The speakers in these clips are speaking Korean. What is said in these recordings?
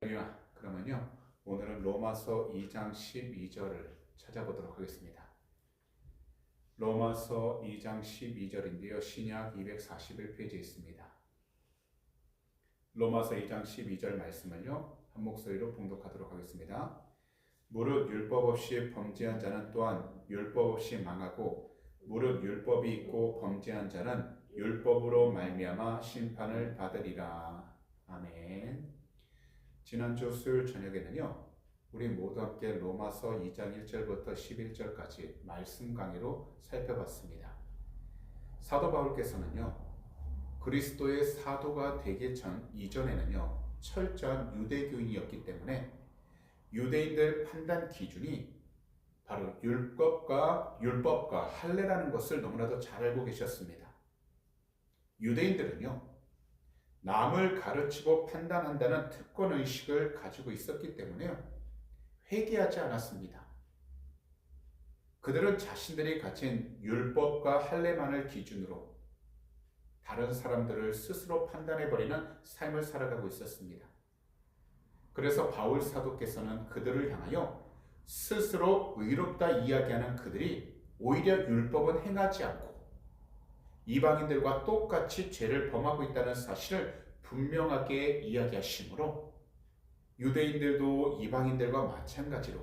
그러면요, 오늘은 로마서 2장 12절을 찾아보도록 하겠습니다. 로마서 2장 12절인데요, 신약 241페이지에 있습니다. 로마서 2장 12절 말씀을요, 한 목소리로 봉독하도록 하겠습니다. 무릇 율법 없이 범죄한 자는 또한 율법 없이 망하고, 무릇 율법이 있고 범죄한 자는 율법으로 말미암아 심판을 받으리라. 아멘. 지난주 수요일 저녁에는요, 우리 모두 함께 로마서 2장 1절부터 11절까지 말씀 강의로 살펴봤습니다. 사도 바울께서는요, 그리스도의 사도가 되기 이전에는요, 철저한 유대교인이었기 때문에 유대인들 판단 기준이 바로 율법과 할례라는 것을 너무나도 잘 알고 계셨습니다. 유대인들은요, 남을 가르치고 판단한다는 특권의식을 가지고 있었기 때문에요, 회개하지 않았습니다. 그들은 자신들이 가진 율법과 할례만을 기준으로 다른 사람들을 스스로 판단해버리는 삶을 살아가고 있었습니다. 그래서 바울 사도께서는 그들을 향하여 스스로 의롭다 이야기하는 그들이 오히려 율법은 행하지 않고 이방인들과 똑같이 죄를 범하고 있다는 사실을 분명하게 이야기하시므로 유대인들도 이방인들과 마찬가지로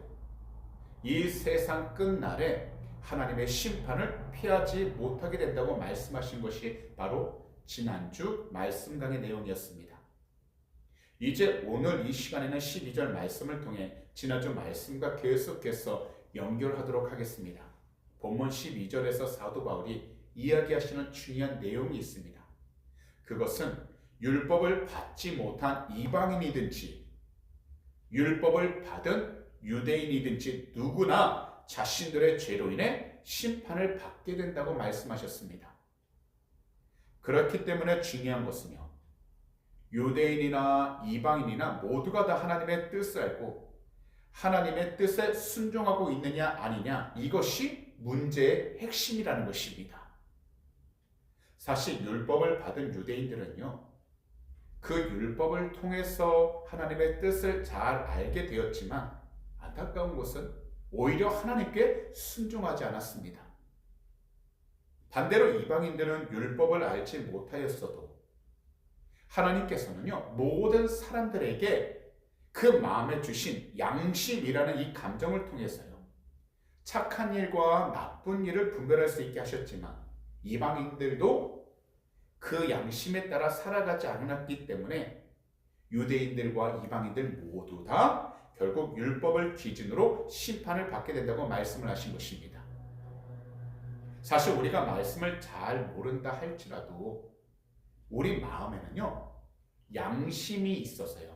이 세상 끝날에 하나님의 심판을 피하지 못하게 된다고 말씀하신 것이 바로 지난주 말씀 강의 내용이었습니다. 이제 오늘 이 시간에는 12절 말씀을 통해 지난주 말씀과 계속해서 연결하도록 하겠습니다. 본문 12절에서 사도 바울이 이야기하시는 중요한 내용이 있습니다. 그것은 율법을 받지 못한 이방인이든지 율법을 받은 유대인이든지 누구나 자신들의 죄로 인해 심판을 받게 된다고 말씀하셨습니다. 그렇기 때문에 중요한 것은요, 유대인이나 이방인이나 모두가 다 하나님의 뜻을 알고 하나님의 뜻에 순종하고 있느냐 아니냐, 이것이 문제의 핵심이라는 것입니다. 사실 율법을 받은 유대인들은요, 그 율법을 통해서 하나님의 뜻을 잘 알게 되었지만 안타까운 것은 오히려 하나님께 순종하지 않았습니다. 반대로 이방인들은 율법을 알지 못하였어도 하나님께서는요, 모든 사람들에게 그 마음에 주신 양심이라는 이 감정을 통해서요, 착한 일과 나쁜 일을 분별할 수 있게 하셨지만 이방인들도 그 양심에 따라 살아가지 않았기 때문에 유대인들과 이방인들 모두 다 결국 율법을 기준으로 심판을 받게 된다고 말씀을 하신 것입니다. 사실 우리가 말씀을 잘 모른다 할지라도 우리 마음에는요, 양심이 있어서요,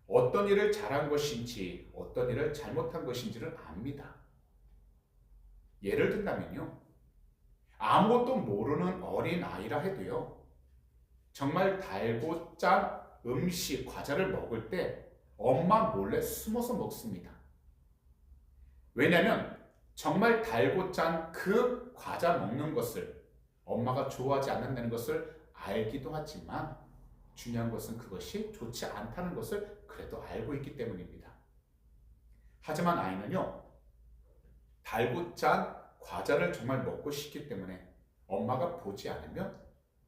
어떤 일을 잘한 것인지 어떤 일을 잘못한 것인지를 압니다. 예를 든다면요, 아무것도 모르는 어린 아이라 해도요, 정말 달고 짠 음식, 과자를 먹을 때 엄마 몰래 숨어서 먹습니다. 왜냐하면 정말 달고 짠 그 과자 먹는 것을 엄마가 좋아하지 않는다는 것을 알기도 하지만 중요한 것은 그것이 좋지 않다는 것을 그래도 알고 있기 때문입니다. 하지만 아이는요, 달고 짠 과자를 정말 먹고 싶기 때문에 엄마가 보지 않으면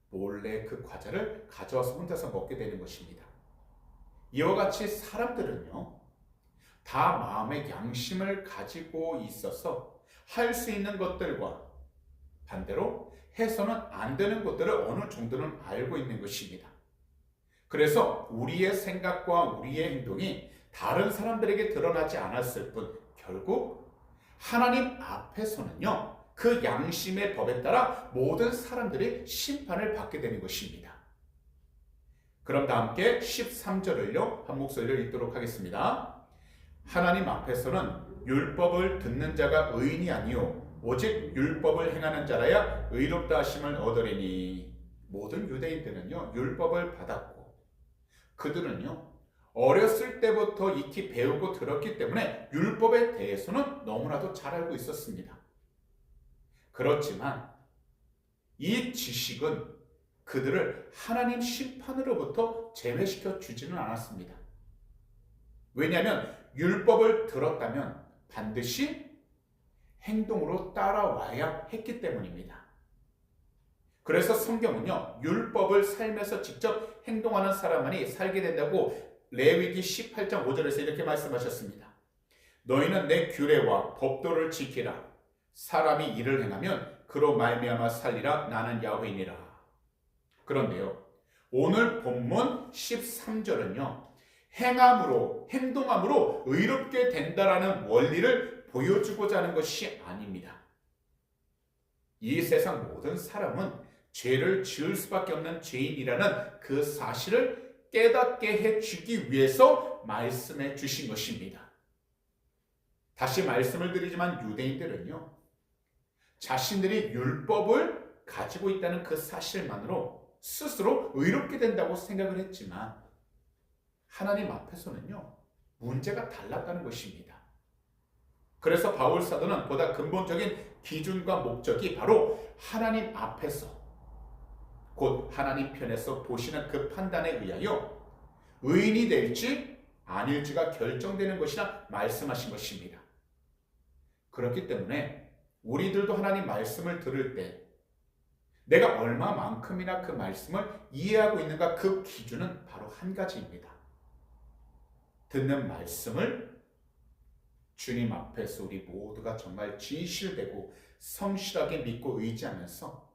몰래 그 과자를 가져와서 혼자서 먹게 되는 것입니다. 이와 같이 사람들은요, 다 마음의 양심을 가지고 있어서 할 수 있는 것들과 반대로 해서는 안 되는 것들을 어느 정도는 알고 있는 것입니다. 그래서 우리의 생각과 우리의 행동이 다른 사람들에게 드러나지 않았을 뿐 결국 하나님 앞에서는요, 그 양심의 법에 따라 모든 사람들이 심판을 받게 되는 것입니다. 그럼 다 함께 13절을요, 한 목소리를 읽도록 하겠습니다. 하나님 앞에서는 율법을 듣는 자가 의인이 아니요 오직 율법을 행하는 자라야 의롭다 하심을 얻으리니. 모든 유대인들은요, 율법을 받았고 그들은요, 어렸을 때부터 익히 배우고 들었기 때문에 율법에 대해서는 너무나도 잘 알고 있었습니다. 그렇지만 이 지식은 그들을 하나님 심판으로부터 제외시켜 주지는 않았습니다. 왜냐하면 율법을 들었다면 반드시 행동으로 따라와야 했기 때문입니다. 그래서 성경은요, 율법을 삶에서 직접 행동하는 사람만이 살게 된다고 레위기 18장 5절에서 이렇게 말씀하셨습니다. 너희는 내 규례와 법도를 지키라. 사람이 이를 행하면 그로 말미암아 살리라. 나는 야훼니라. 그런데요, 오늘 본문 13절은요, 행동함으로 의롭게 된다라는 원리를 보여주고자 하는 것이 아닙니다. 이 세상 모든 사람은 죄를 지을 수밖에 없는 죄인이라는 그 사실을 깨닫게 해주기 위해서 말씀해 주신 것입니다. 다시 말씀을 드리지만 유대인들은요, 자신들이 율법을 가지고 있다는 그 사실만으로 스스로 의롭게 된다고 생각을 했지만 하나님 앞에서는요, 문제가 달랐다는 것입니다. 그래서 바울 사도는 보다 근본적인 기준과 목적이 바로 하나님 앞에서, 곧 하나님 편에서 보시는 그 판단에 의하여 의인이 될지 아닐지가 결정되는 것이라 말씀하신 것입니다. 그렇기 때문에 우리들도 하나님 말씀을 들을 때 내가 얼마만큼이나 그 말씀을 이해하고 있는가, 그 기준은 바로 한 가지입니다. 듣는 말씀을 주님 앞에서 우리 모두가 정말 진실되고 성실하게 믿고 의지하면서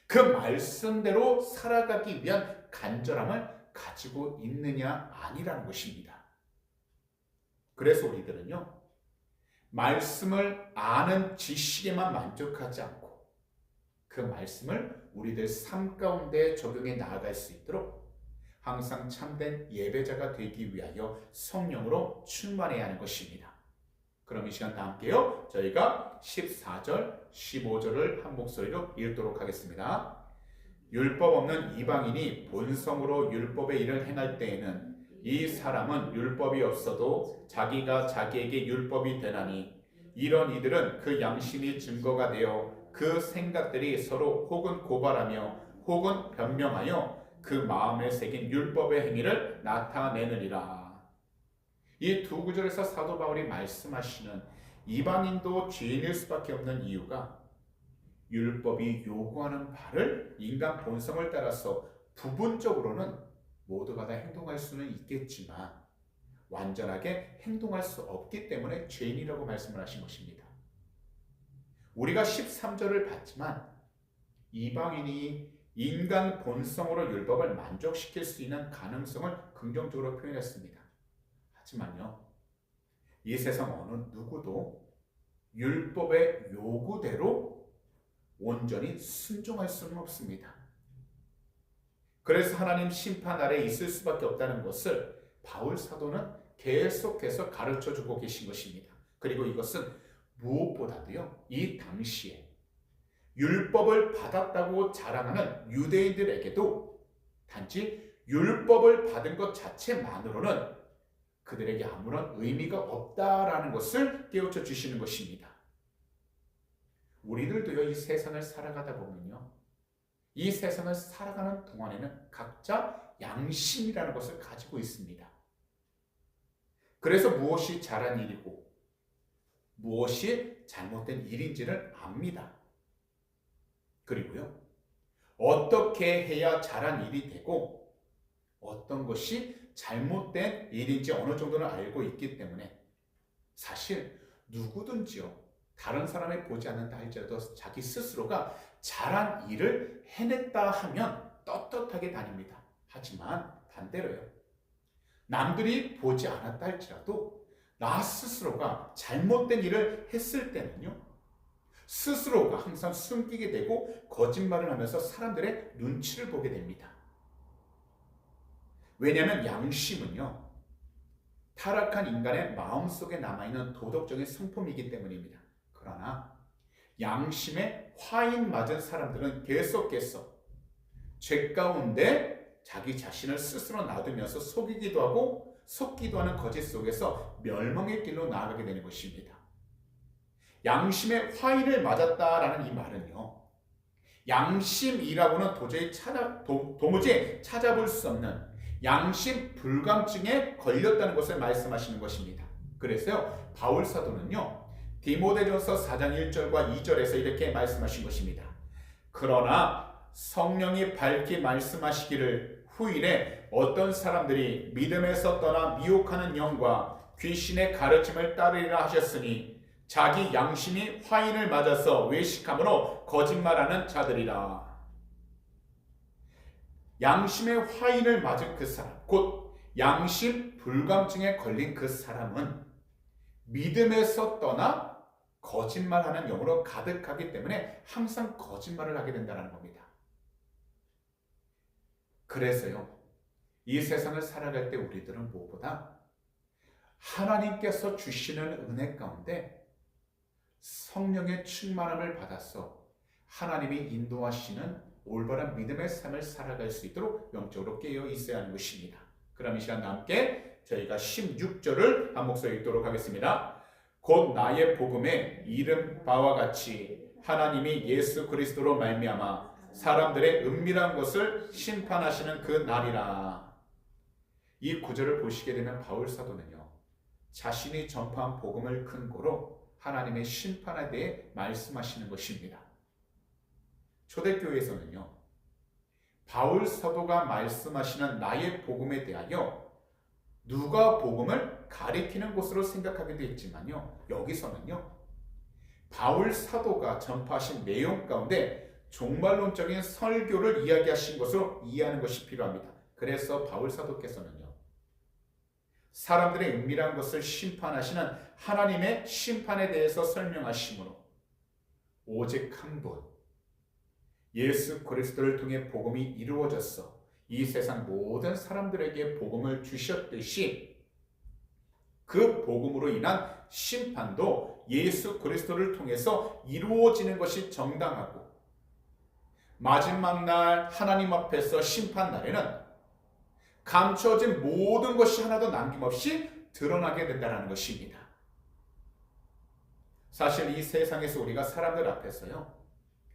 그 말씀대로 살아가기 위한 간절함을 가지고 있느냐 아니라는 것입니다. 그래서 우리들은요, 말씀을 아는 지식에만 만족하지 않고 그 말씀을 우리들 삶 가운데 적용해 나아갈 수 있도록 항상 참된 예배자가 되기 위하여 성령으로 충만해야 하는 것입니다. 그럼 이 시간 다 함께요, 저희가 14절, 15절을 한 목소리로 읽도록 하겠습니다. 율법 없는 이방인이 본성으로 율법의 일을 행할 때에는 이 사람은 율법이 없어도 자기가 자기에게 율법이 되나니, 이런 이들은 그 양심이 증거가 되어 그 생각들이 서로 혹은 고발하며 혹은 변명하여 그 마음에 새긴 율법의 행위를 나타내느니라. 이 두 구절에서 사도 바울이 말씀하시는 이방인도 죄인일 수밖에 없는 이유가 율법이 요구하는 바를 인간 본성을 따라서 부분적으로는 모두가 다 행동할 수는 있겠지만 완전하게 행동할 수 없기 때문에 죄인이라고 말씀을 하신 것입니다. 우리가 13절을 봤지만 이방인이 인간 본성으로 율법을 만족시킬 수 있는 가능성을 긍정적으로 표현했습니다. 하지만요, 이 세상 어느 누구도 율법의 요구대로 온전히 순종할 수는 없습니다. 그래서 하나님 심판 아래 있을 수밖에 없다는 것을 바울 사도는 계속해서 가르쳐주고 계신 것입니다. 그리고 이것은 무엇보다도요, 이 당시에 율법을 받았다고 자랑하는 유대인들에게도 단지 율법을 받은 것 자체만으로는 그들에게 아무런 의미가 없다라는 것을 깨우쳐 주시는 것입니다. 우리들도요, 이 세상을 살아가다 보면요, 이 세상을 살아가는 동안에는 각자 양심이라는 것을 가지고 있습니다. 그래서 무엇이 잘한 일이고 무엇이 잘못된 일인지를 압니다. 그리고요, 어떻게 해야 잘한 일이 되고 어떤 것이 잘못된 일인지 어느 정도는 알고 있기 때문에 사실 누구든지요, 다른 사람이 보지 않는다 할지라도 자기 스스로가 잘한 일을 해냈다 하면 떳떳하게 다닙니다. 하지만 반대로요, 남들이 보지 않았다 할지라도 나 스스로가 잘못된 일을 했을 때는요, 스스로가 항상 숨기게 되고 거짓말을 하면서 사람들의 눈치를 보게 됩니다. 왜냐하면 양심은요, 타락한 인간의 마음속에 남아있는 도덕적인 성품이기 때문입니다. 그러나 양심에 화인 맞은 사람들은 계속해서 죄 가운데 자기 자신을 스스로 놔두면서 속이기도 하고 속기도 하는 거짓 속에서 멸망의 길로 나아가게 되는 것입니다. 양심에 화인을 맞았다라는 이 말은요, 양심이라고는 도무지 찾아볼 수 없는 양심 불감증에 걸렸다는 것을 말씀하시는 것입니다. 그래서요, 바울 사도는요, 디모데전서 4장 1절과 2절에서 이렇게 말씀하신 것입니다. 그러나 성령이 밝히 말씀하시기를 후일에 어떤 사람들이 믿음에서 떠나 미혹하는 영과 귀신의 가르침을 따르리라 하셨으니 자기 양심이 화인을 맞아서 외식함으로 거짓말하는 자들이라. 양심의 화인을 맞은 그 사람, 곧 양심 불감증에 걸린 그 사람은 믿음에서 떠나 거짓말하는 영으로 가득하기 때문에 항상 거짓말을 하게 된다는 겁니다. 그래서요, 이 세상을 살아갈 때 우리들은 무엇보다 하나님께서 주시는 은혜 가운데 성령의 충만함을 받아서 하나님이 인도하시는 올바른 믿음의 삶을 살아갈 수 있도록 영적으로 깨어 있어야 하는 것입니다. 그럼 이 시간 함께 저희가 16절을 한 목소리 읽도록 하겠습니다. 곧 나의 복음에 이른 바와 같이 하나님이 예수 그리스도로 말미암아 사람들의 은밀한 것을 심판하시는 그 날이라. 이 구절을 보시게 되면 바울 사도는요, 자신이 전파한 복음을 근거로 하나님의 심판에 대해 말씀하시는 것입니다. 초대교회에서는요, 바울 사도가 말씀하시는 나의 복음에 대하여 누가 복음을 가리키는 것으로 생각하게 되어 있지만요, 여기서는요, 바울 사도가 전파하신 내용 가운데 종말론적인 설교를 이야기하신 것으로 이해하는 것이 필요합니다. 그래서 바울 사도께서는요, 사람들의 은밀한 것을 심판하시는 하나님의 심판에 대해서 설명하시므로 오직 한 분, 예수 그리스도를 통해 복음이 이루어졌어 이 세상 모든 사람들에게 복음을 주셨듯이 그 복음으로 인한 심판도 예수 그리스도를 통해서 이루어지는 것이 정당하고, 마지막 날 하나님 앞에서 심판 날에는 감춰진 모든 것이 하나도 남김없이 드러나게 된다는 것입니다. 사실 이 세상에서 우리가 사람들 앞에서요,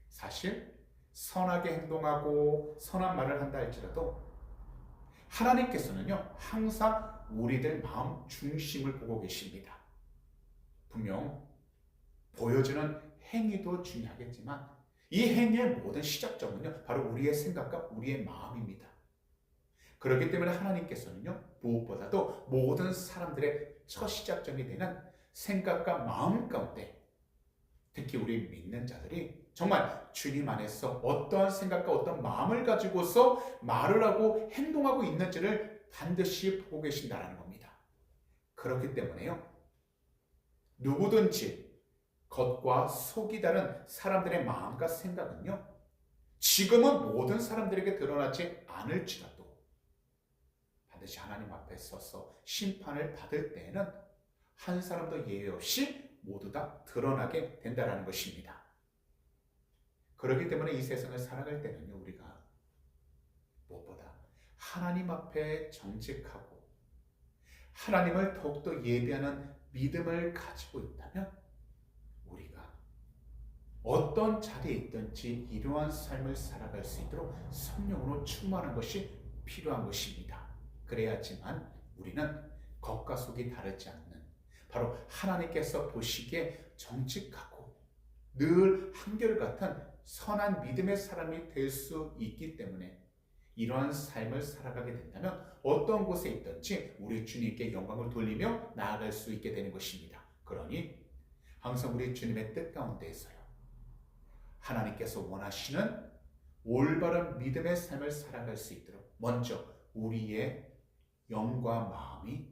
사실 선하게 행동하고 선한 말을 한다 할지라도 하나님께서는요, 항상 우리들 마음 중심을 보고 계십니다. 분명 보여주는 행위도 중요하겠지만 이 행위의 모든 시작점은요, 바로 우리의 생각과 우리의 마음입니다. 그렇기 때문에 하나님께서는요, 무엇보다도 모든 사람들의 첫 시작점이 되는 생각과 마음 가운데, 특히 우리 믿는 자들이 정말 주님 안에서 어떠한 생각과 어떤 마음을 가지고서 말을 하고 행동하고 있는지를 반드시 보고 계신다는 겁니다. 그렇기 때문에요, 누구든지 겉과 속이 다른 사람들의 마음과 생각은요, 지금은 모든 사람들에게 드러나지 않을지라도 반드시 하나님 앞에 서서 심판을 받을 때에는 한 사람도 예외 없이 모두 다 드러나게 된다는 것입니다. 그렇기 때문에 이 세상을 살아갈 때는요, 우리가 무엇보다 하나님 앞에 정직하고 하나님을 더욱더 예배하는 믿음을 가지고 있다면 우리가 어떤 자리에 있든지 이러한 삶을 살아갈 수 있도록 성령으로 충만한 것이 필요한 것입니다. 그래야지만 우리는 겉과 속이 다르지 않는, 바로 하나님께서 보시기에 정직하고 늘 한결같은 선한 믿음의 사람이 될 수 있기 때문에 이러한 삶을 살아가게 된다면 어떤 곳에 있든지 우리 주님께 영광을 돌리며 나아갈 수 있게 되는 것입니다. 그러니 항상 우리 주님의 뜻 가운데에서요, 하나님께서 원하시는 올바른 믿음의 삶을 살아갈 수 있도록 먼저 우리의 영과 마음이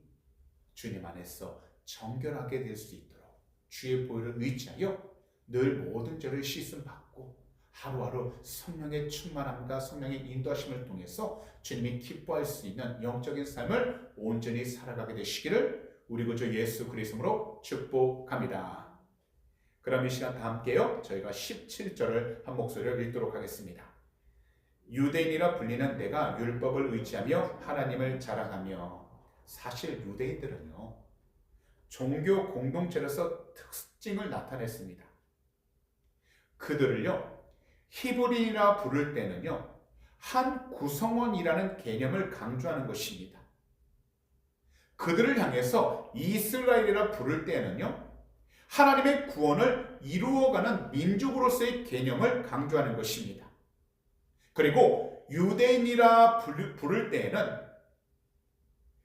주님 안에서 정결하게 될 수 있도록 주의 보혈을 의지하여 늘 모든 죄를 씻음 받고 하루하루 성령의 충만함과 성령의 인도하심을 통해서 주님이 기뻐할 수 있는 영적인 삶을 온전히 살아가게 되시기를 우리 구주 예수 그리스도로 축복합니다. 그럼 이 시간 다 함께요, 저희가 17절을 한 목소리로 읽도록 하겠습니다. 유대인이라 불리는 내가 율법을 의지하며 하나님을 자랑하며. 사실 유대인들은요, 종교 공동체로서 특징을 나타냈습니다. 그들을요, 히브리인이라 부를 때는요, 한 구성원이라는 개념을 강조하는 것입니다. 그들을 향해서 이스라엘이라 부를 때에는요, 하나님의 구원을 이루어가는 민족으로서의 개념을 강조하는 것입니다. 그리고 유대인이라 부를 때에는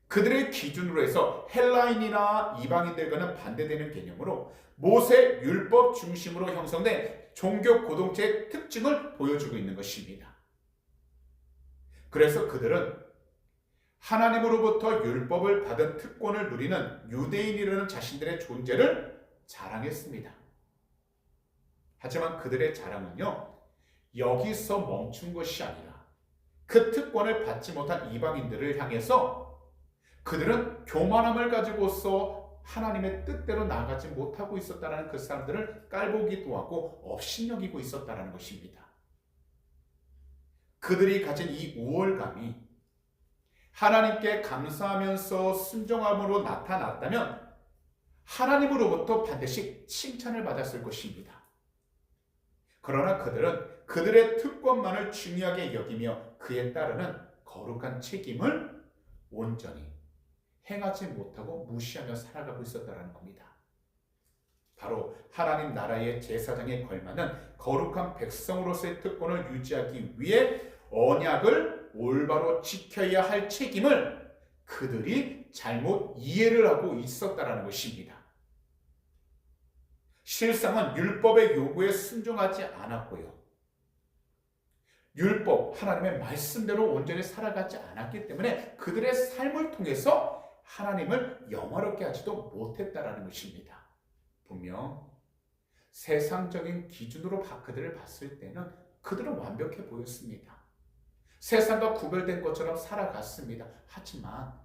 그들의 기준으로 해서 헬라인이나 이방인들과는 반대되는 개념으로 모세 율법 중심으로 형성된 종교 공동체의 특징을 보여주고 있는 것입니다. 그래서 그들은 하나님으로부터 율법을 받은 특권을 누리는 유대인이라는 자신들의 존재를 자랑했습니다. 하지만 그들의 자랑은요, 여기서 멈춘 것이 아니라 그 특권을 받지 못한 이방인들을 향해서 그들은 교만함을 가지고서 하나님의 뜻대로 나아가지 못하고 있었다는 그 사람들을 깔보기도 하고 업신여기고 있었다는 것입니다. 그들이 가진 이 우월감이 하나님께 감사하면서 순종함으로 나타났다면 하나님으로부터 반드시 칭찬을 받았을 것입니다. 그러나 그들은 그들의 특권만을 중요하게 여기며 그에 따르는 거룩한 책임을 온전히 행하지 못하고 무시하며 살아가고 있었다는 겁니다. 바로 하나님 나라의 제사장에 걸맞는 거룩한 백성으로서의 특권을 유지하기 위해 언약을 올바로 지켜야 할 책임을 그들이 잘못 이해를 하고 있었다는 것입니다. 실상은 율법의 요구에 순종하지 않았고요, 율법, 하나님의 말씀대로 온전히 살아가지 않았기 때문에 그들의 삶을 통해서 하나님을 영화롭게 하지도 못했다라는 것입니다. 분명 세상적인 기준으로 그들을 봤을 때는 그들은 완벽해 보였습니다. 세상과 구별된 것처럼 살아갔습니다. 하지만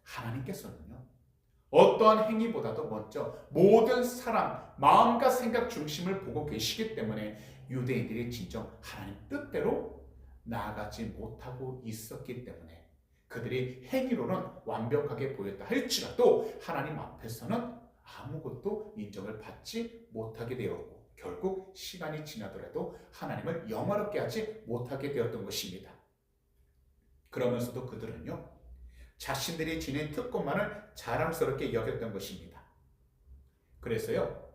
하나님께서는요, 어떠한 행위보다도 먼저 모든 사람, 마음과 생각 중심을 보고 계시기 때문에 유대인들이 진정 하나님 뜻대로 나아가지 못하고 있었기 때문에 그들이 행위로는 완벽하게 보였다 할지라도 하나님 앞에서는 아무것도 인정을 받지 못하게 되었고 결국 시간이 지나더라도 하나님을 영화롭게 하지 못하게 되었던 것입니다. 그러면서도 그들은요, 자신들이 지닌 특권만을 자랑스럽게 여겼던 것입니다. 그래서요,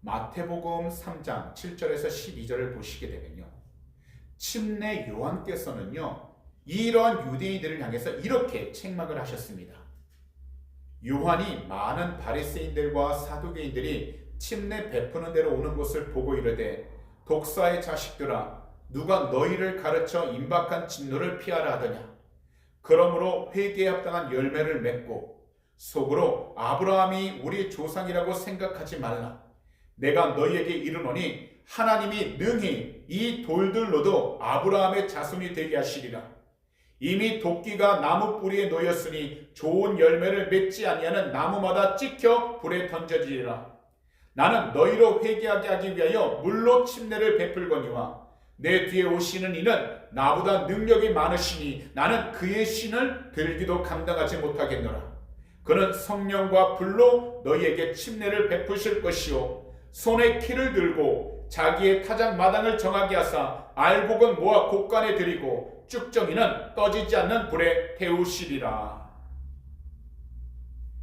마태복음 3장 7절에서 12절을 보시게 되면요, 침례 요한께서는요, 이러한 유대인들을 향해서 이렇게 책망을 하셨습니다. 요한이 많은 바리새인들과 사두개인들이 침례 베푸는 데로 오는 것을 보고 이르되, 독사의 자식들아, 누가 너희를 가르쳐 임박한 진노를 피하라 하더냐. 그러므로 회개에 합당한 열매를 맺고 속으로 아브라함이 우리 조상이라고 생각하지 말라. 내가 너희에게 이르노니 하나님이 능히 이 돌들로도 아브라함의 자손이 되게 하시리라. 이미 도끼가 나무 뿌리에 놓였으니 좋은 열매를 맺지 아니하는 나무마다 찍혀 불에 던져지리라. 나는 너희로 회개하게 하기 위하여 물로 침례를 베풀거니와 내 뒤에 오시는 이는 나보다 능력이 많으시니 나는 그의 신을 들기도 감당하지 못하겠노라. 그는 성령과 불로 너희에게 침례를 베푸실 것이요 손에 키를 들고 자기의 타작 마당을 정하게 하사 알곡은 모아 곡간에 들이고 쭉정이는 꺼지지 않는 불에 태우시리라.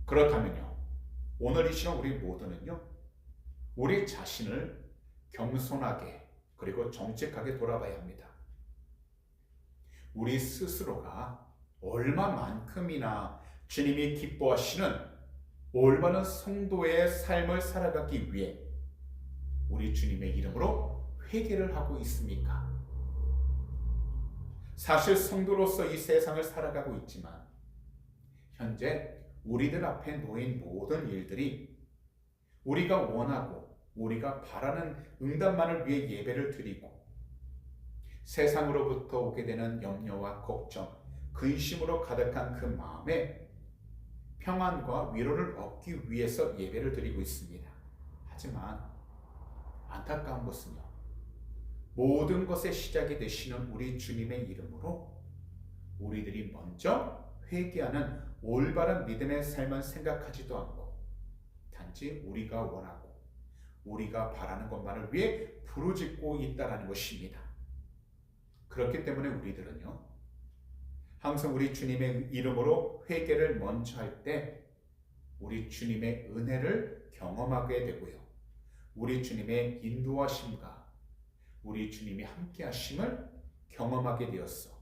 그렇다면요, 오늘 이 시간 우리 모두는요, 우리 자신을 겸손하게 그리고 정직하게 돌아봐야 합니다. 우리 스스로가 얼마만큼이나 주님이 기뻐하시는 올바른 성도의 삶을 살아가기 위해 우리 주님의 이름으로 회개를 하고 있습니까? 사실 성도로서 이 세상을 살아가고 있지만 현재 우리들 앞에 놓인 모든 일들이 우리가 원하고 우리가 바라는 응답만을 위해 예배를 드리고 세상으로부터 오게 되는 염려와 걱정, 근심으로 가득한 그 마음에 평안과 위로를 얻기 위해서 예배를 드리고 있습니다. 하지만 안타까운 것은요, 모든 것의 시작이 되시는 우리 주님의 이름으로 우리들이 먼저 회개하는 올바른 믿음의 삶은 생각하지도 않고 단지 우리가 원하고 우리가 바라는 것만을 위해 부르짖고 있다는 것입니다. 그렇기 때문에 우리들은요, 항상 우리 주님의 이름으로 회개를 먼저 할 때 우리 주님의 은혜를 경험하게 되고요. 우리 주님의 인도하심과 우리 주님이 함께 하심을 경험하게 되었어.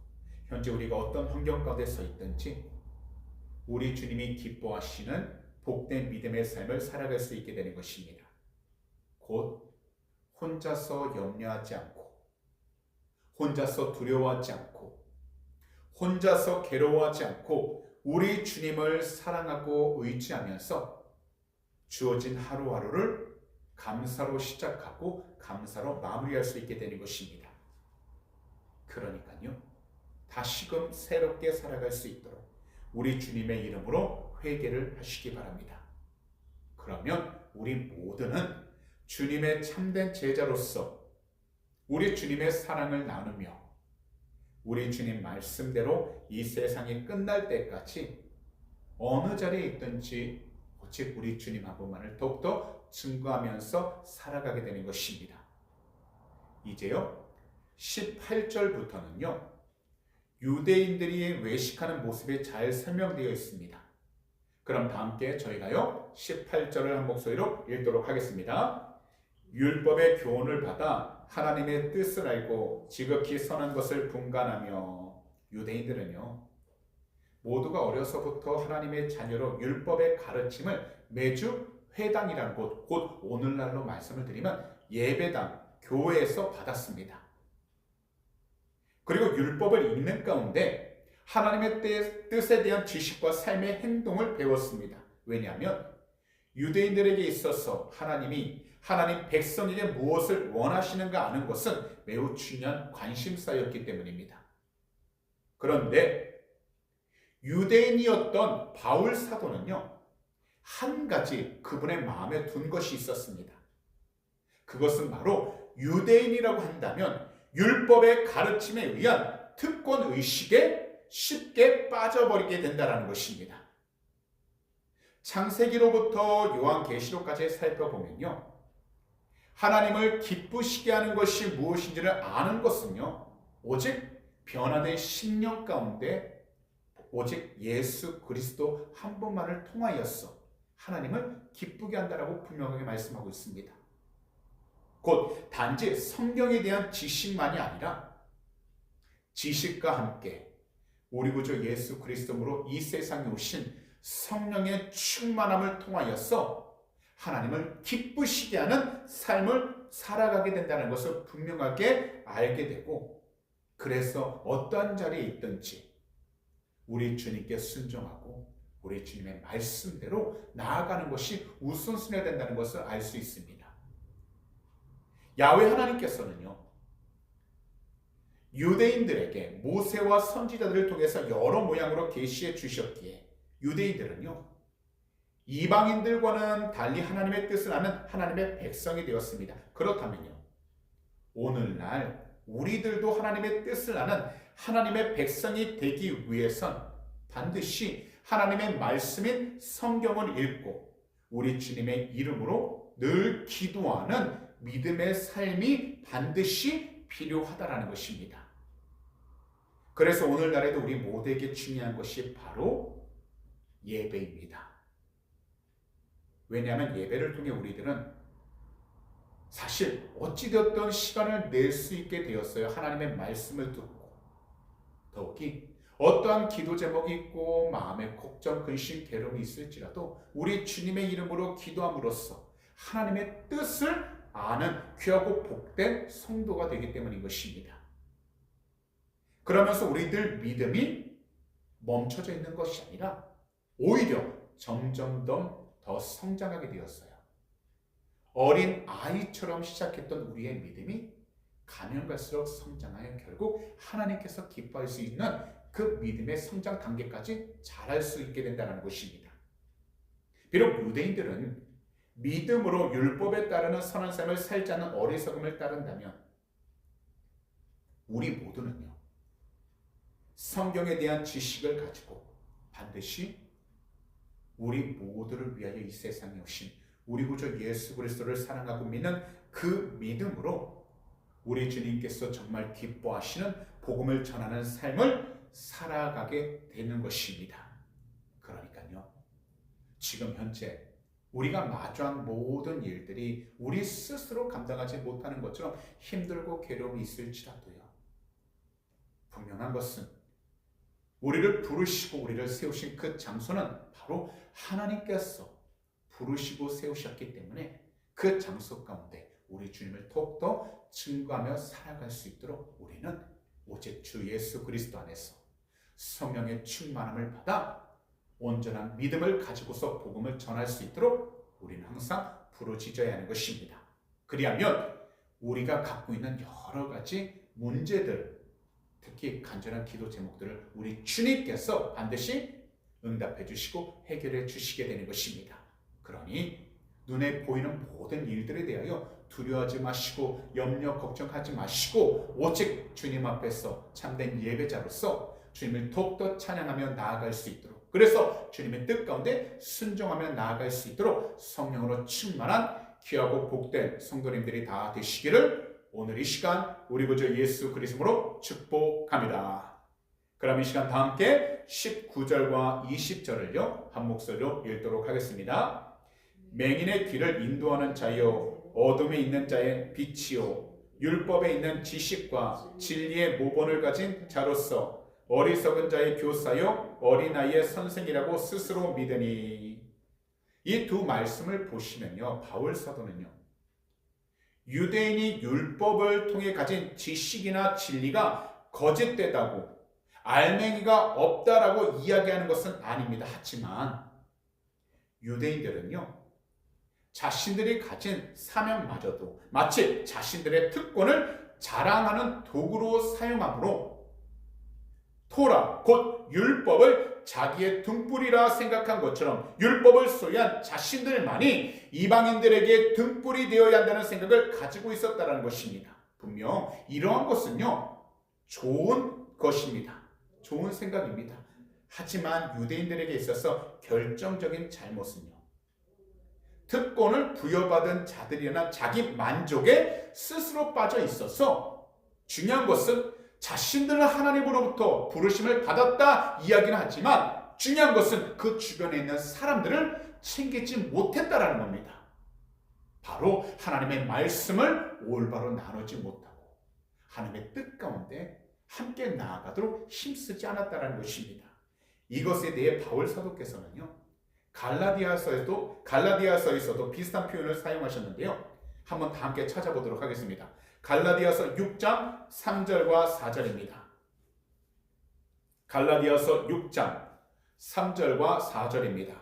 현재 우리가 어떤 환경 가운데 서 있든지 우리 주님이 기뻐하시는 복된 믿음의 삶을 살아갈 수 있게 되는 것입니다. 곧 혼자서 염려하지 않고, 혼자서 두려워하지 않고, 혼자서 괴로워하지 않고 우리 주님을 사랑하고 의지하면서 주어진 하루하루를 감사로 시작하고 감사로 마무리할 수 있게 되는 것입니다. 그러니까요, 다시금 새롭게 살아갈 수 있도록 우리 주님의 이름으로 회개를 하시기 바랍니다. 그러면 우리 모두는 주님의 참된 제자로서 우리 주님의 사랑을 나누며 우리 주님 말씀대로 이 세상이 끝날 때까지 어느 자리에 있든지 오직 우리 주님 한 분만을 더욱더 증거하면서 살아가게 되는 것입니다. 이제요, 18절부터는요, 유대인들이 외식하는 모습이 잘 설명되어 있습니다. 그럼 다 함께 저희가요 18절을 한 목소리로 읽도록 하겠습니다. 율법의 교훈을 받아 하나님의 뜻을 알고 지극히 선한 것을 분간하며, 유대인들은요 모두가 어려서부터 하나님의 자녀로 율법의 가르침을 매주 회당이라는 곳, 곧 오늘날로 말씀을 드리면 예배당, 교회에서 받았습니다. 그리고 율법을 읽는 가운데 하나님의 뜻에 대한 지식과 삶의 행동을 배웠습니다. 왜냐하면 유대인들에게 있어서 하나님이 하나님 백성에게 무엇을 원하시는가 아는 것은 매우 중요한 관심사였기 때문입니다. 그런데 유대인이었던 바울 사도는요, 한 가지 그분의 마음에 둔 것이 있었습니다. 그것은 바로 유대인이라고 한다면 율법의 가르침에 의한 특권 의식에 쉽게 빠져버리게 된다는 것입니다. 창세기로부터 요한계시록까지 살펴보면요, 하나님을 기쁘시게 하는 것이 무엇인지를 아는 것은요, 오직 변화된 심령 가운데 오직 예수 그리스도 한 분만을 통하여서 하나님을 기쁘게 한다라고 분명하게 말씀하고 있습니다. 곧 단지 성경에 대한 지식만이 아니라 지식과 함께 우리 구주 예수 그리스도로 이 세상에 오신 성령의 충만함을 통하여서 하나님을 기쁘시게 하는 삶을 살아가게 된다는 것을 분명하게 알게 되고, 그래서 어떠한 자리에 있든지 우리 주님께 순종하고 우리 주님의 말씀대로 나아가는 것이 우선순위가 된다는 것을 알 수 있습니다. 야훼 하나님께서는요, 유대인들에게 모세와 선지자들을 통해서 여러 모양으로 계시해 주셨기에 유대인들은요, 이방인들과는 달리 하나님의 뜻을 아는 하나님의 백성이 되었습니다. 그렇다면요, 오늘날 우리들도 하나님의 뜻을 아는 하나님의 백성이 되기 위해선 반드시 하나님의 말씀인 성경을 읽고 우리 주님의 이름으로 늘 기도하는 믿음의 삶이 반드시 필요하다라는 것입니다. 그래서 오늘날에도 우리 모두에게 중요한 것이 바로 예배입니다. 왜냐하면 예배를 통해 우리들은 사실 어찌되었던 시간을 낼 수 있게 되었어요. 하나님의 말씀을 듣고, 더욱이 어떠한 기도 제목이 있고 마음의 걱정, 근심, 괴로움이 있을지라도 우리 주님의 이름으로 기도함으로써 하나님의 뜻을 아는 귀하고 복된 성도가 되기 때문인 것입니다. 그러면서 우리들 믿음이 멈춰져 있는 것이 아니라 오히려 점점 더 성장하게 되었어요. 어린 아이처럼 시작했던 우리의 믿음이 가면 갈수록 성장하여 결국 하나님께서 기뻐할 수 있는 그 믿음의 성장 단계까지 자랄 수 있게 된다는 것입니다. 비록 유대인들은 믿음으로 율법에 따르는 선한 삶을 살지 않는 어리석음을 따른다면 우리 모두는요, 성경에 대한 지식을 가지고 반드시 우리 모두를 위하여 이 세상에 오신 우리 구주 예수 그리스도를 사랑하고 믿는 그 믿음으로 우리 주님께서 정말 기뻐하시는 복음을 전하는 삶을 살아가게 되는 것입니다. 그러니까요, 지금 현재 우리가 마주한 모든 일들이 우리 스스로 감당하지 못하는 것처럼 힘들고 괴로움이 있을지라도요, 분명한 것은 우리를 부르시고 우리를 세우신 그 장소는 바로 하나님께서 부르시고 세우셨기 때문에 그 장소 가운데 우리 주님을 더욱더 증거하며 살아갈 수 있도록 우리는 오직 주 예수 그리스도 안에서 성령의 충만함을 받아 온전한 믿음을 가지고서 복음을 전할 수 있도록 우리는 항상 부르짖어야 하는 것입니다. 그리하면 우리가 갖고 있는 여러 가지 문제들, 특히 간절한 기도 제목들을 우리 주님께서 반드시 응답해 주시고 해결해 주시게 되는 것입니다. 그러니 눈에 보이는 모든 일들에 대하여 두려워하지 마시고 염려 걱정하지 마시고 오직 주님 앞에서 참된 예배자로서 주님을 더욱더 찬양하며 나아갈 수 있도록, 그래서 주님의 뜻 가운데 순종하며 나아갈 수 있도록 성령으로 충만한 귀하고 복된 성도님들이 다 되시기를 오늘 이 시간 우리 구주 예수 그리스도로 축복합니다. 그럼 이 시간 다 함께 19절과 20절을요 한 목소리로 읽도록 하겠습니다. 맹인의 길을 인도하는 자여, 어둠에 있는 자의 빛이요, 율법에 있는 지식과 진리의 모본을 가진 자로서 어리석은 자의 교사요, 어린아이의 선생이라고 스스로 믿으니. 이 두 말씀을 보시면요, 바울 사도는요, 유대인이 율법을 통해 가진 지식이나 진리가 거짓되다고, 알맹이가 없다라고 이야기하는 것은 아닙니다. 하지만 유대인들은요, 자신들이 가진 사명마저도 마치 자신들의 특권을 자랑하는 도구로 사용하므로 토라, 곧 율법을 자기의 등불이라 생각한 것처럼 율법을 소유한 자신들만이 이방인들에게 등불이 되어야 한다는 생각을 가지고 있었다는 것입니다. 분명 이러한 것은요, 좋은 것입니다. 좋은 생각입니다. 하지만 유대인들에게 있어서 결정적인 잘못은요, 특권을 부여받은 자들이나 자기 만족에 스스로 빠져 있어서 중요한 것은 자신들은 하나님으로부터 부르심을 받았다 이야기는 하지만 중요한 것은 그 주변에 있는 사람들을 챙기지 못했다라는 겁니다. 바로 하나님의 말씀을 올바로 나누지 못하고 하나님의 뜻 가운데 함께 나아가도록 힘쓰지 않았다라는 것입니다. 이것에 대해 바울 사도께서는요, 갈라디아서에서도 비슷한 표현을 사용하셨는데요. 한번 다 함께 찾아보도록 하겠습니다. 갈라디아서 6장 3절과 4절입니다. 갈라디아서 6장 3절과 4절입니다.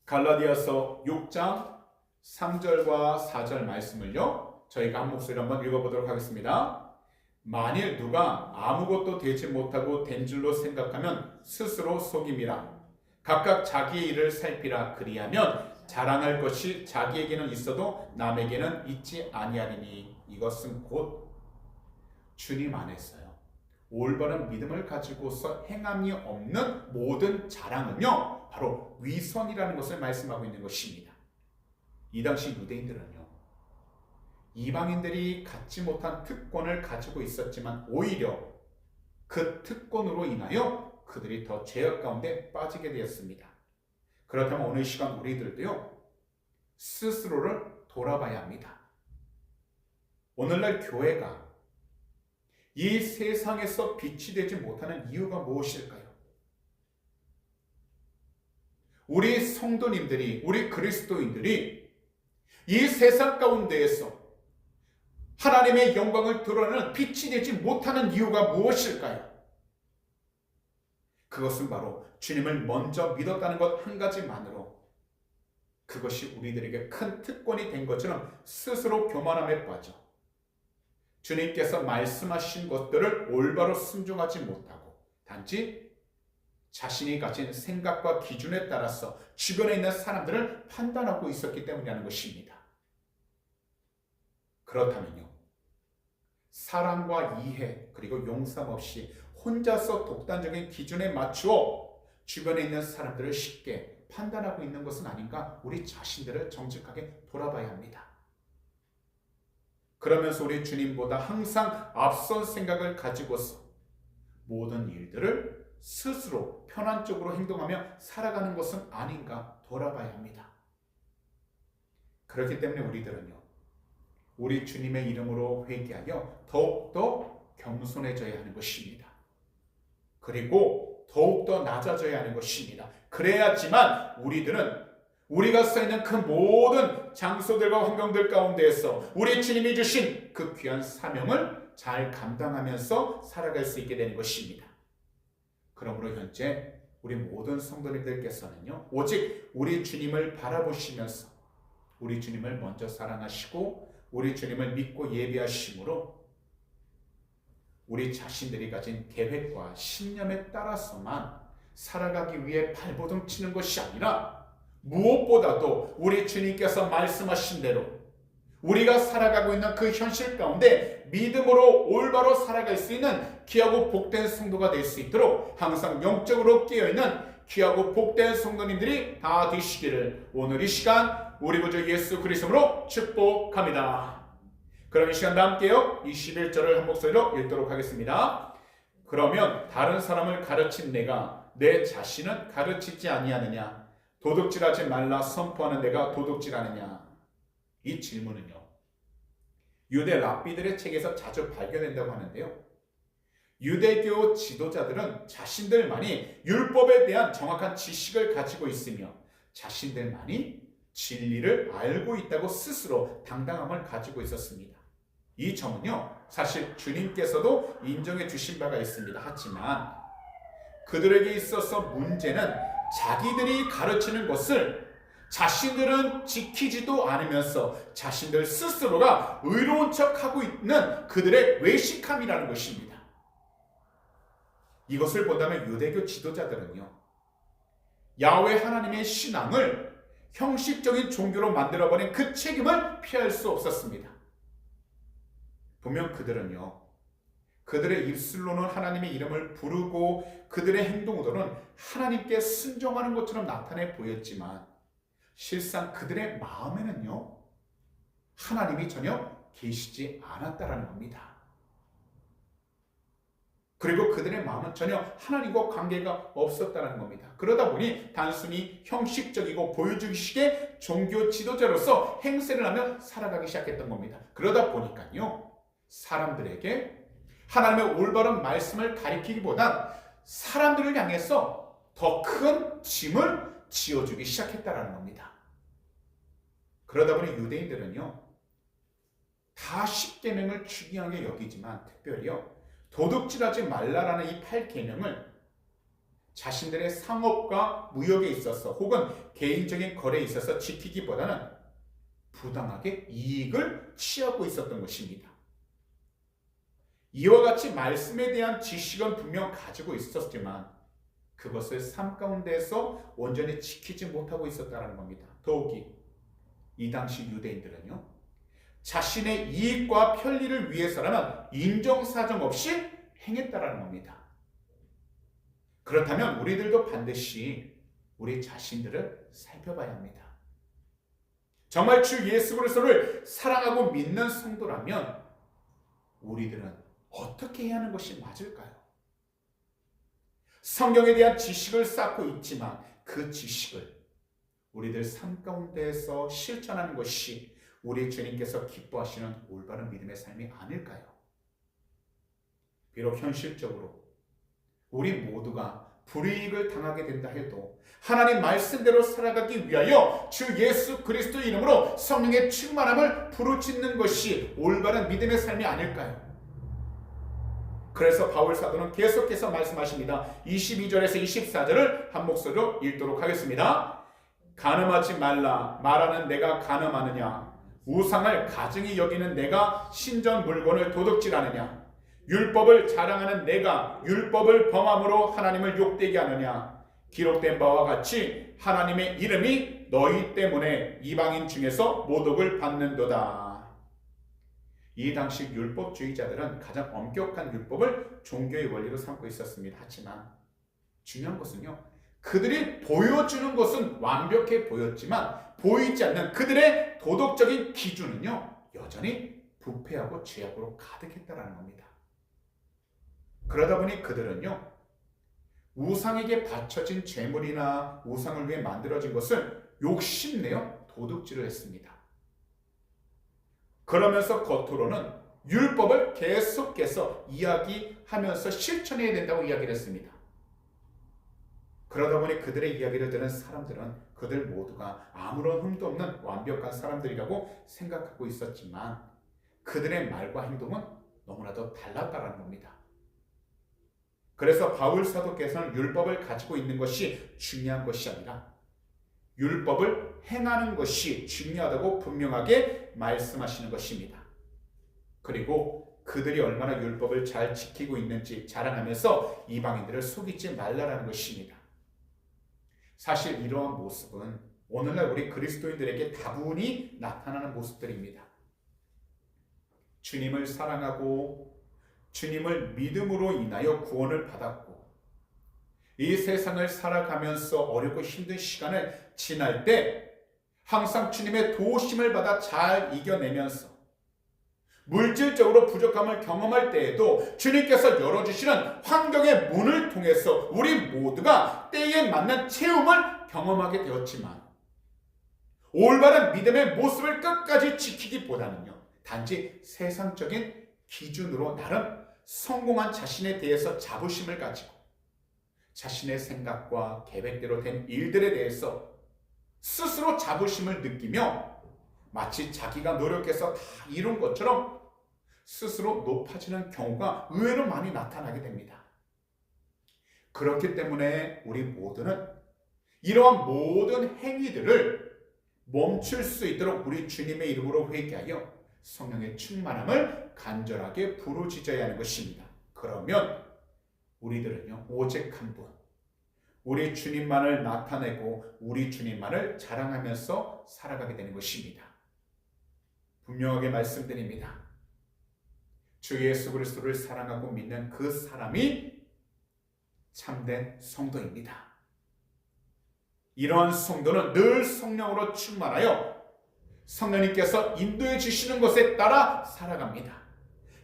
갈라디아서 6장 3절과 4절 말씀을요, 저희가 한 목소리로 한번 읽어보도록 하겠습니다. 만일 누가 아무것도 되지 못하고 된 줄로 생각하면 스스로 속임이라. 각각 자기의 일을 살피라. 그리하면 자랑할 것이 자기에게는 있어도 남에게는 있지 아니하리니. 이것은 곧 주님 안에서요, 올바른 믿음을 가지고서 행함이 없는 모든 자랑은요, 바로 위선이라는 것을 말씀하고 있는 것입니다. 이 당시 유대인들은요, 이방인들이 갖지 못한 특권을 가지고 있었지만 오히려 그 특권으로 인하여 그들이 더 죄악 가운데 빠지게 되었습니다. 그렇다면 오늘 시간 우리들도요, 스스로를 돌아봐야 합니다. 오늘날 교회가 이 세상에서 빛이 되지 못하는 이유가 무엇일까요? 우리 성도님들이, 우리 그리스도인들이 이 세상 가운데에서 하나님의 영광을 드러내는 빛이 되지 못하는 이유가 무엇일까요? 그것은 바로 주님을 먼저 믿었다는 것 한 가지만으로 그것이 우리들에게 큰 특권이 된 것처럼 스스로 교만함에 빠져 주님께서 말씀하신 것들을 올바로 순종하지 못하고 단지 자신이 가진 생각과 기준에 따라서 주변에 있는 사람들을 판단하고 있었기 때문이라는 것입니다. 그렇다면요, 사랑과 이해 그리고 용서 없이 혼자서 독단적인 기준에 맞추어 주변에 있는 사람들을 쉽게 판단하고 있는 것은 아닌가, 우리 자신들을 정직하게 돌아봐야 합니다. 그러면서 우리 주님보다 항상 앞선 생각을 가지고서 모든 일들을 스스로 편안적으로 행동하며 살아가는 것은 아닌가 돌아봐야 합니다. 그렇기 때문에 우리들은요, 우리 주님의 이름으로 회개하여 더욱더 겸손해져야 하는 것입니다. 그리고 더욱더 낮아져야 하는 것입니다. 그래야지만 우리들은 우리가 서 있는 그 모든 장소들과 환경들 가운데에서 우리 주님이 주신 그 귀한 사명을 잘 감당하면서 살아갈 수 있게 되는 것입니다. 그러므로 현재 우리 모든 성도님들께서는요, 오직 우리 주님을 바라보시면서 우리 주님을 먼저 사랑하시고 우리 주님을 믿고 예배하심으로 우리 자신들이 가진 계획과 신념에 따라서만 살아가기 위해 발버둥 치는 것이 아니라 무엇보다도 우리 주님께서 말씀하신 대로 우리가 살아가고 있는 그 현실 가운데 믿음으로 올바로 살아갈 수 있는 귀하고 복된 성도가 될 수 있도록 항상 영적으로 깨어있는 귀하고 복된 성도님들이 다 되시기를 오늘 이 시간 우리 구주 예수 그리스도로 축복합니다. 그럼 이 시간 다 함께요 21절을 한 목소리로 읽도록 하겠습니다. 그러면 다른 사람을 가르친 내가 내 자신은 가르치지 아니하느냐? 도둑질하지 말라 선포하는 내가 도둑질하느냐? 이 질문은요, 유대 랍비들의 책에서 자주 발견된다고 하는데요, 유대교 지도자들은 자신들만이 율법에 대한 정확한 지식을 가지고 있으며 자신들만이 진리를 알고 있다고 스스로 당당함을 가지고 있었습니다. 이 점은요, 사실 주님께서도 인정해 주신 바가 있습니다. 하지만 그들에게 있어서 문제는 자기들이 가르치는 것을 자신들은 지키지도 않으면서 자신들 스스로가 의로운 척하고 있는 그들의 외식함이라는 것입니다. 이것을 본다면 유대교 지도자들은요, 야훼 하나님의 신앙을 형식적인 종교로 만들어버린 그 책임을 피할 수 없었습니다. 분명 그들은요, 그들의 입술로는 하나님의 이름을 부르고 그들의 행동으로는 하나님께 순종하는 것처럼 나타내 보였지만 실상 그들의 마음에는요, 하나님이 전혀 계시지 않았다라는 겁니다. 그리고 그들의 마음은 전혀 하나님과 관계가 없었다는 겁니다. 그러다 보니 단순히 형식적이고 보여주기식의 종교 지도자로서 행세를 하며 살아가기 시작했던 겁니다. 그러다 보니까요, 사람들에게 하나님의 올바른 말씀을 가리키기보단 사람들을 향해서 더 큰 짐을 지어주기 시작했다는 겁니다. 그러다 보니 유대인들은요, 다 10계명을 중요하게 여기지만 특별히요, 도둑질하지 말라라는 이 8계명을 자신들의 상업과 무역에 있어서 혹은 개인적인 거래에 있어서 지키기보다는 부당하게 이익을 취하고 있었던 것입니다. 이와 같이 말씀에 대한 지식은 분명 가지고 있었지만 그것을 삶 가운데에서 온전히 지키지 못하고 있었다는 겁니다. 더욱이 이 당시 유대인들은요, 자신의 이익과 편리를 위해서라면 인정사정 없이 행했다라는 겁니다. 그렇다면 우리들도 반드시 우리 자신들을 살펴봐야 합니다. 정말 주 예수 그리스도를 사랑하고 믿는 성도라면 우리들은 어떻게 해야 하는 것이 맞을까요? 성경에 대한 지식을 쌓고 있지만 그 지식을 우리들 삶 가운데에서 실천하는 것이 우리 주님께서 기뻐하시는 올바른 믿음의 삶이 아닐까요? 비록 현실적으로 우리 모두가 불이익을 당하게 된다 해도 하나님 말씀대로 살아가기 위하여 주 예수 그리스도의 이름으로 성령의 충만함을 부르짖는 것이 올바른 믿음의 삶이 아닐까요? 그래서 바울 사도는 계속해서 말씀하십니다. 22절에서 24절을 한 목소리로 읽도록 하겠습니다. 간음하지 말라. 말하는 내가 간음하느냐? 우상을 가증히 여기는 내가 신전 물건을 도둑질하느냐? 율법을 자랑하는 내가 율법을 범함으로 하나님을 욕되게 하느냐? 기록된 바와 같이 하나님의 이름이 너희 때문에 이방인 중에서 모독을 받는도다. 이 당시 율법주의자들은 가장 엄격한 율법을 종교의 원리로 삼고 있었습니다. 하지만 중요한 것은요, 그들이 보여주는 것은 완벽해 보였지만 보이지 않는 그들의 도덕적인 기준은요, 여전히 부패하고 죄악으로 가득했다라는 겁니다. 그러다 보니 그들은요, 우상에게 바쳐진 제물이나 우상을 위해 만들어진 것을 욕심내어 도둑질을 했습니다. 그러면서 겉으로는 율법을 계속해서 이야기하면서 실천해야 된다고 이야기를 했습니다. 그러다 보니 그들의 이야기를 들은 사람들은 그들 모두가 아무런 흠도 없는 완벽한 사람들이라고 생각하고 있었지만 그들의 말과 행동은 너무나도 달랐다는 겁니다. 그래서 바울 사도께서는 율법을 가지고 있는 것이 중요한 것이 아니라 율법을 행하는 것이 중요하다고 분명하게 말씀하시는 것입니다. 그리고 그들이 얼마나 율법을 잘 지키고 있는지 자랑하면서 이방인들을 속이지 말라라는 것입니다. 사실 이러한 모습은 오늘날 우리 그리스도인들에게 다분히 나타나는 모습들입니다. 주님을 사랑하고 주님을 믿음으로 인하여 구원을 받았고 이 세상을 살아가면서 어렵고 힘든 시간을 지날 때 항상 주님의 도우심을 받아 잘 이겨내면서 물질적으로 부족함을 경험할 때에도 주님께서 열어주시는 환경의 문을 통해서 우리 모두가 때에 맞는 체험을 경험하게 되었지만 올바른 믿음의 모습을 끝까지 지키기보다는요, 단지 세상적인 기준으로 나름 성공한 자신에 대해서 자부심을 가지고 자신의 생각과 계획대로 된 일들에 대해서 스스로 자부심을 느끼며 마치 자기가 노력해서 다 이룬 것처럼 스스로 높아지는 경우가 의외로 많이 나타나게 됩니다. 그렇기 때문에 우리 모두는 이러한 모든 행위들을 멈출 수 있도록 우리 주님의 이름으로 회개하여 성령의 충만함을 간절하게 부르짖어야 하는 것입니다. 그러면 우리들은요, 오직 한 분, 우리 주님만을 나타내고 우리 주님만을 자랑하면서 살아가게 되는 것입니다. 분명하게 말씀드립니다. 주 예수 그리스도를 사랑하고 믿는 그 사람이 참된 성도입니다. 이러한 성도는 늘 성령으로 충만하여 성령님께서 인도해 주시는 것에 따라 살아갑니다.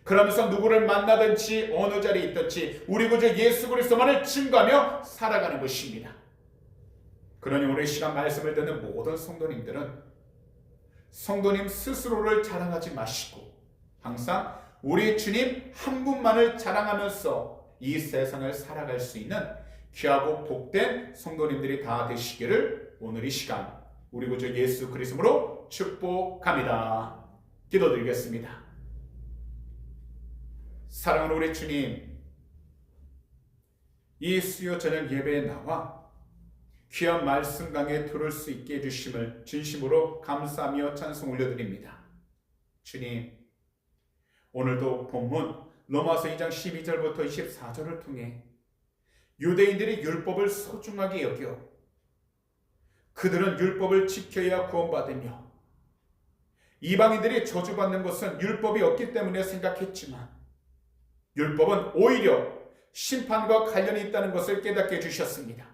그러면서 누구를 만나든지 어느 자리에 있든지 우리 구주 예수 그리스도만을 증거하며 살아가는 것입니다. 그러니 오늘 이 시간 말씀을 듣는 모든 성도님들은 성도님 스스로를 자랑하지 마시고 항상 우리 주님 한 분만을 자랑하면서 이 세상을 살아갈 수 있는 귀하고 복된 성도님들이 다 되시기를 오늘 이 시간 우리 구주 예수 그리스도로 축복합니다. 기도드리겠습니다. 사랑하는 우리 주님, 이 수요 저녁 예배에 나와 귀한 말씀 강에 들을 수 있게 해주심을 진심으로 감사하며 찬송 올려드립니다. 주님, 오늘도 본문 로마서 2장 12절부터 24절을 통해 유대인들이 율법을 소중하게 여겨 그들은 율법을 지켜야 구원받으며 이방인들이 저주받는 것은 율법이 없기 때문에 생각했지만 율법은 오히려 심판과 관련이 있다는 것을 깨닫게 해주셨습니다.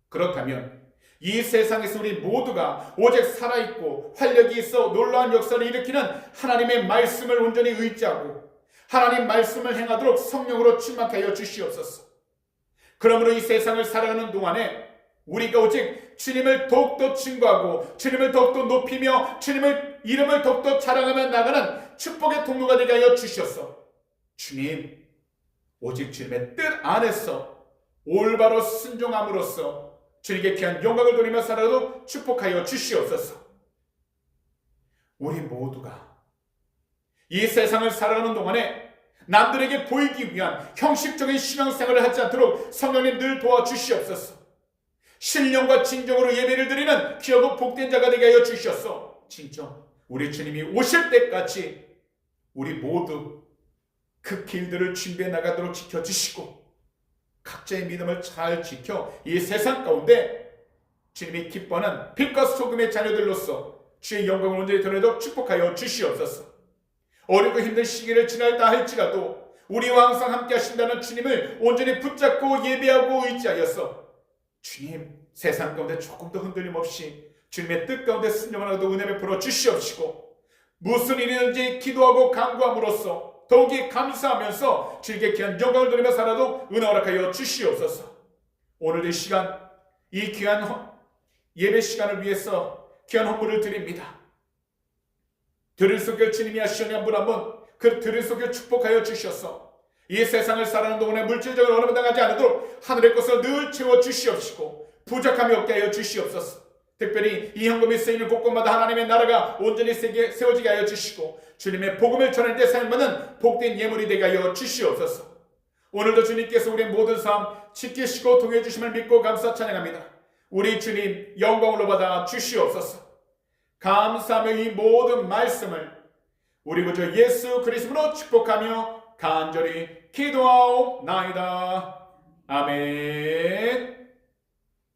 그렇다면 이 세상에서 우리 모두가 오직 살아있고 활력이 있어 놀라운 역사를 일으키는 하나님의 말씀을 온전히 의지하고 하나님 말씀을 행하도록 성령으로 충만케 하여 주시옵소서. 그러므로 이 세상을 살아가는 동안에 우리가 오직 주님을 더욱더 증거하고 주님을 더욱더 높이며 주님의 이름을 더욱더 자랑하며 나가는 축복의 통로가 되게 하여 주시옵소서. 주님, 오직 주님의 뜻 안에서 올바로 순종함으로써 주님께 귀한 영광을 돌리며 살아도 축복하여 주시옵소서. 우리 모두가 이 세상을 살아가는 동안에 남들에게 보이기 위한 형식적인 신앙생활을 하지 않도록 성령님 늘 도와주시옵소서. 신령과 진정으로 예배를 드리는 귀하고 복된 자가 되게 하여 주시옵소서. 진정 우리 주님이 오실 때까지 우리 모두 그 길들을 준비해 나가도록 지켜주시고 각자의 믿음을 잘 지켜 이 세상 가운데 주님이 기뻐하는 빛과 소금의 자녀들로서 주의 영광을 온전히 드러내도록 축복하여 주시옵소서. 어렵고 힘든 시기를 지나다 할지라도 우리와 항상 함께 하신다는 주님을 온전히 붙잡고 예배하고 의지하여서 주님 세상 가운데 조금도 흔들림 없이 주님의 뜻 가운데 순종하라도 은혜 베풀어 주시옵시고 무슨 일이든지 기도하고 간구함으로써 더욱이 감사하면서 주님께 귀한 영광을 드리며 살아도 은혜 허락하여 주시옵소서. 오늘 이 시간, 이 귀한 예배 시간을 위해서 귀한 헌물을 드립니다. 들을 속에 주님이 하시오니 한 분 한 분 그 들을 속에 축복하여 주셔서 이 세상을 살아가는 동안에 물질적인 어려움 당하지 않도록 하늘의 것을 늘 채워 주시옵시고 부족함이 없게 하여 주시옵소서. 특별히 이 헌금이 쓰이는 곳곳마다 하나님의 나라가 온전히 세워지게 하여 주시고 주님의 복음을 전할 때 사용받는 복된 예물이 되게 하여 주시옵소서. 오늘도 주님께서 우리의 모든 삶 지키시고 통해 주심을 믿고 감사 찬양합니다. 우리 주님 영광으로 받아 주시옵소서. 감사하며 이 모든 말씀을 우리 구주 예수 그리스도로 축복하며 간절히 기도하옵나이다. 아멘.